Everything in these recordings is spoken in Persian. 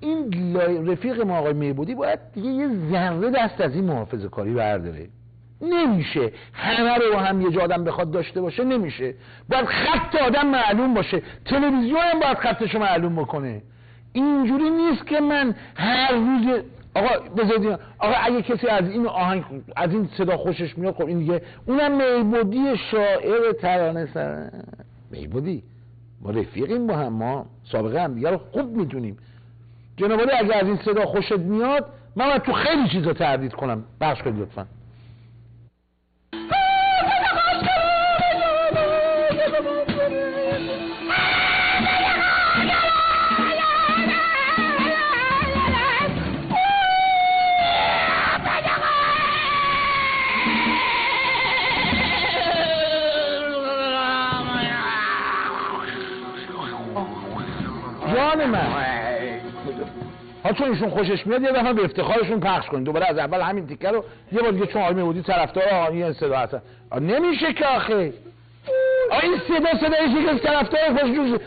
این رفیق ما آقای میبودی باید دیگه یه ذره دست از این محافظه کاری برداره. نمیشه همه رو هم یه جا آدم بخواد داشته باشه، نمیشه. باید خط آدم معلوم باشه، تلویزیون هم باید خطشو معلوم بکنه. اینجوری نیست که من هر روز آقا بذارید آقا اگه کسی از این آهنگ از این صدا خوشش میاد، خب این دیگه اونم میبودی شاعر ترانه سر میبودی، ما رفیقیم با هم، ما سابقه هم دیگه رو خوب میدونیم. جناب عالی اگه از این صدا خوشت میاد من باید تو خیلی چیزا تردید کنم. بخش کنید لطفا. جان من ها چون ایشون خوشش میاد یه دفعه به افتخارشون پخش کنید دوباره از اول همین تیکه رو یه بار دیگه، چون آقای میبودی طرفدار این صدا هستن. نمیشه که آخه این صدایشی که طرفدار خوشش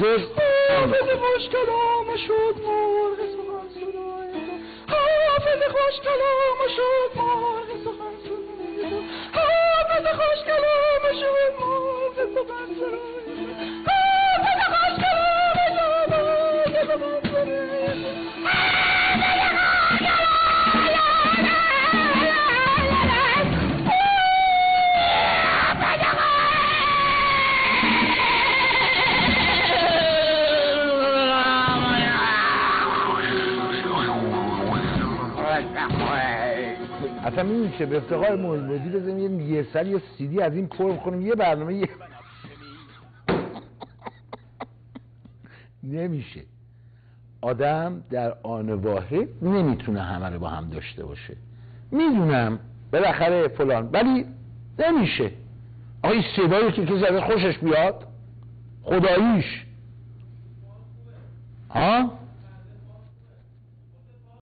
جز حافظ خوش کلام شد مرغ سخن سرای تو، حافظ خوش کلام شد مرغ سخن سرای تو، حافظ خوش کلام شد مرغ سخن سرای تو، حافظ خوش کلام شد مرغ سخن سرای اصلا میشه به افتخار محمدی بزنیم یه سر یه CD از این پر کنیم یه برنامه نمیشه. آدم در آن واحد نمیتونه همه رو با هم داشته باشه. میدونم بالاخره فلان، ولی نمیشه. آقا این صدایی که زده خوشش بیاد خداییش ها